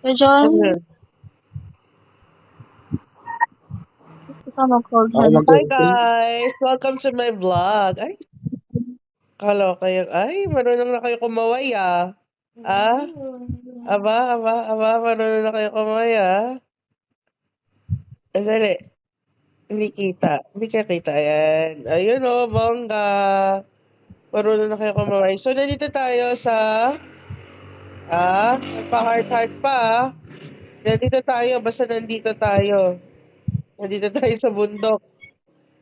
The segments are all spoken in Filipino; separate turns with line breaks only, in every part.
Ano
John,
yan?
ikaw mag-cold
Ako
hands.
Hi
mag-open.
guys! Welcome to my vlog. Ay, kala ko kayo, ay, marunong na kayo kumaway ah. Ah? Aba, marunong na kayo kumaway ah. Andali, hindi kita. Hindi ka kita. Ayan. Ayun o, bongga. Marunong na kayo kumaway. So, nandito tayo sa, pa-heart-heart pa ah. Nandito tayo, basta nandito tayo. Nandito tayo sa bundok.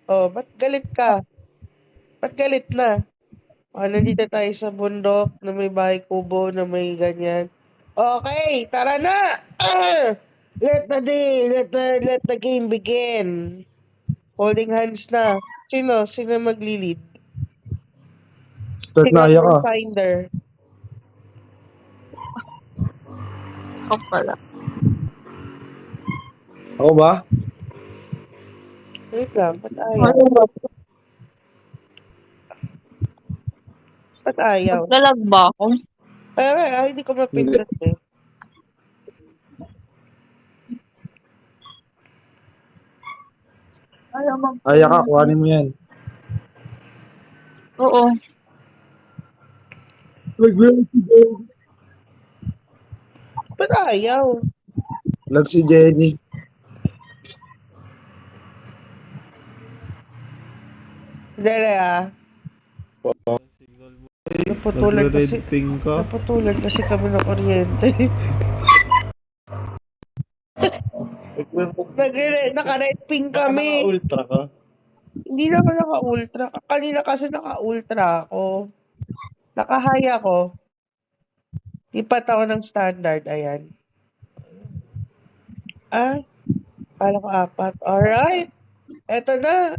Oh, ba't galit ka? Ba't galit na? Nandito tayo sa bundok na may bahay kubo na may ganyan. Okay, tara na! Let the game begin. Holding hands na. Sino magli-lead?
Start
Sino
na,
ang
aya ka.
finder?
Ako pala.
Ako ba?
Wait lang, ba't ayaw?
Ano ba?
Ba't ayaw?
Maglalag ba ako?
Hindi ko
Hindi.
mapindot eh.
Ayaw
Aya ka,
mag-
kuhanin mo yan.
Oo.
Ba't ayaw?
Lag si Jenny.
Dere Naputulan kasi,
Nagre-red ping ka.
naputulan kasi kami ng kuryente. Naka-red pink kami.
Ultra ka.
Hindi naman naka-ultra. Kanina kasi naka-ultra ako. Naka-high ako. Lipat ako ng standard. Ayan. Kala ko 4. Alright. Eto na.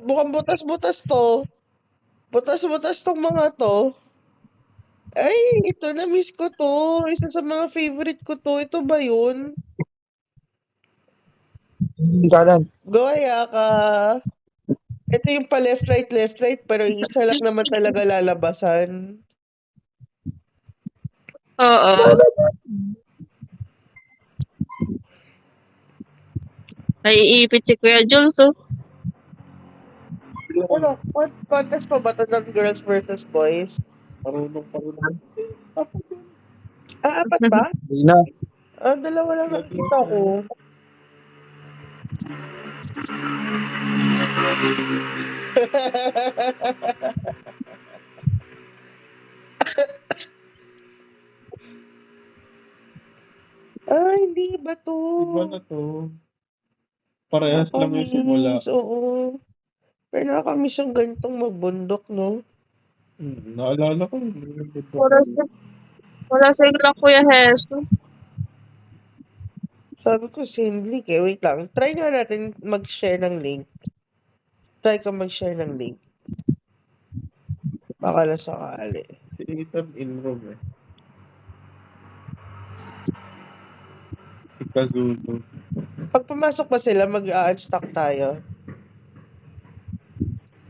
Bukang butas-butas to. Butas-butas tong mga to. Ay, ito na. Miss ko to. Isa sa mga favorite ko to. Ito ba yun?
Kanan.
Goya ka. Ito yung pa left, right. Pero isa lang naman talaga lalabasan.
Oo. Naiipit si Kuya Jules, oh.
Ano? Contest pa ba ito ng girls versus boys?
Parunong.
Apat ba?
Hindi na.
Dalawa lang nakikita ko. Hindi ba to?
Iba na to. Parehas lang yung simula.
Nakakamiss, oo. Pero nakakamiss yung ganitong magbundok, no?
Naalala ko.
Wala sa lang Kuya Jesus.
Sabi ko, same link eh. Wait lang. Try nga natin mag-share ng link. Try ko mag-share ng link. Baka na sakali.
Si Ethan in-room eh. Si Kazuto.
Pag pumasok ba sila, mag-unstock tayo.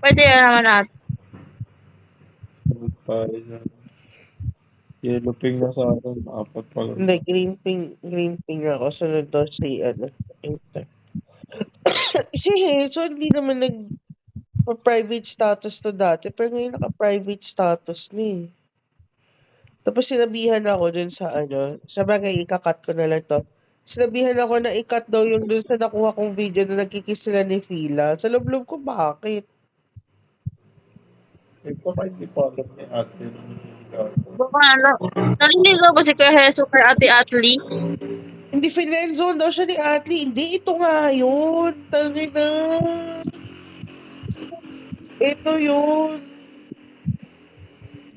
Pwede naman natin.
Sunod tayo na. Yellow ping na sa akin. 4 pa lang.
Hindi, green ping ako. Sunod daw si, Ethan. Si Hazel, hindi naman nag-private status to dati. Pero ngayon naka-private status ni. Tapos sinabihan ako dun sa sabagay ikakat ko na lang to. Sinabihan ako na ikat daw yung dun sa nakuha kong video na nagkikiss sila ni Fila. Sa loob-loob ko, bakit?
Baka hindi pa alam ni ate.
Baka naliligaw ba si Kuya Jesus kay Ate Atli?
Hindi finendzone daw siya ni Atli. Hindi, ito nga yun. Tangina. Ito yun.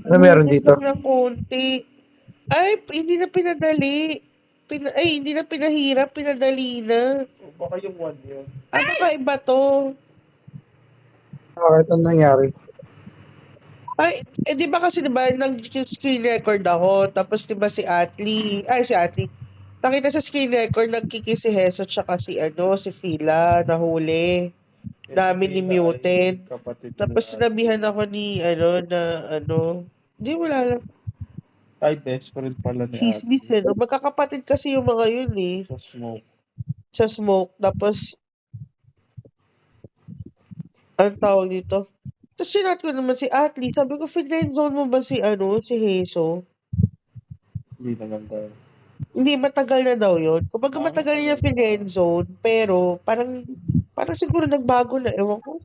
Ano meron dito?
Ng konti. Ay, hindi na pinadali. Hindi na pinahirap, pinadali na.
Baka yung 1 yun.
Ano ba iba to?
Bakit ang nangyari?
Ay, di ba kasi di ba nag-screen record ako, tapos di ba si Atli, nakita sa screen record, nagkikis si Heso tsaka si si Fila, nahuli, namin ni muted.
Kapatid
Tapos sinabihan ako ni, di wala lang.
Ay, best friend pala ni
Chismis
ate.
eh, no? Magkakapatid kasi yung mga yun eh.
Sa smoke.
Sa smoke. Tapos, ang tawag dito. Tapos sinat ko naman si Atli. Sabi ko, friendzone mo ba si, si Heso?
Hindi naman tayo.
Hindi, matagal na daw yun. Kumbaga matagal niya
Matagal na.
friendzone, pero parang siguro nagbago na. Ewan ko.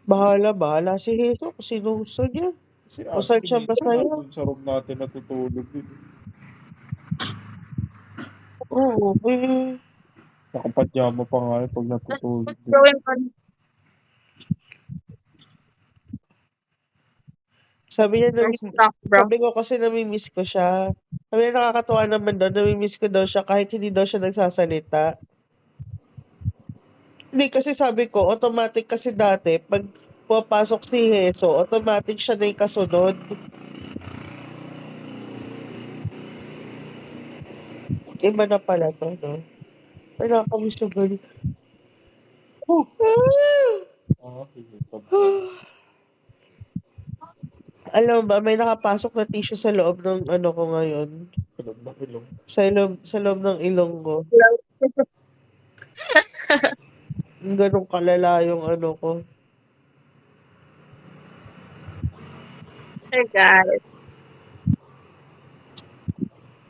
Bahala si Heso kung sino gusto niya.
Si
Kung
ate,
saan siya
minsan
masaya.
nandun sa room natin natutulog din.
Oo,
Nakapadyama pa nga yun pag natutulog din.
Gawin pa
sabi niya,
yung stock, bro.
sabi ko kasi namimiss ko siya. Sabi niya, nakakatuwa naman daw, namimiss ko daw siya kahit hindi daw siya nagsasalita. Hindi kasi sabi ko, automatic kasi dati, pag pumapasok si Heso, automatic siya na yung kasunod. Iba na pala to, no? Pero nakakamiss yung galing.
Sige.
Alam mo ba, may nakapasok na tissue sa loob ng ano ko ngayon.
Kalab na ilong.
Sa loob ng ilong ko. Ganun kalala yung ano ko.
Hey, guys.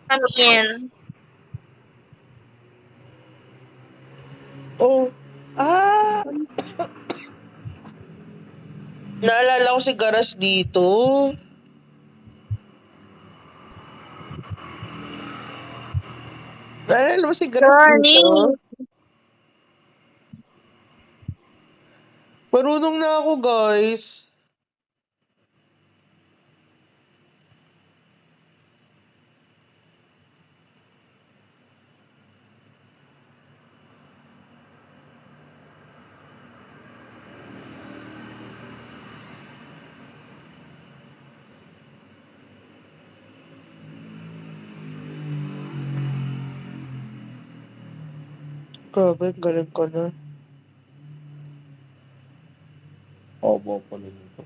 Come in.
Oh, naalala ko si Garas dito. Naalala mo si Garas
Johnny.
dito? Marunong na ako, guys. Grabe, galing ko na.
Obo pala nito.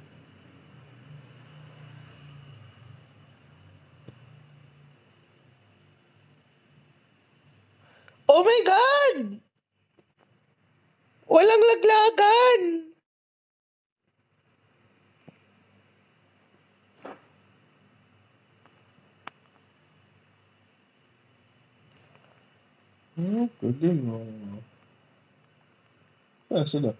Oh my God! Walang laglagan!
Galing. Sila.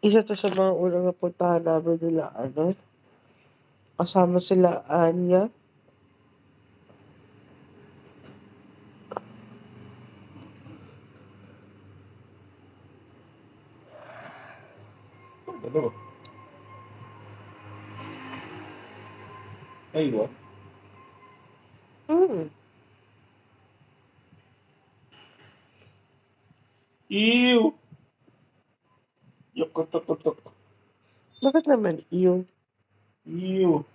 Isa to sa mga unang napuntahan namin nila, kasama sila Anya.
Dalawa. Ay, what?
Hmm.
Ew! Yuck,
Bakit naman iyo?
Ew!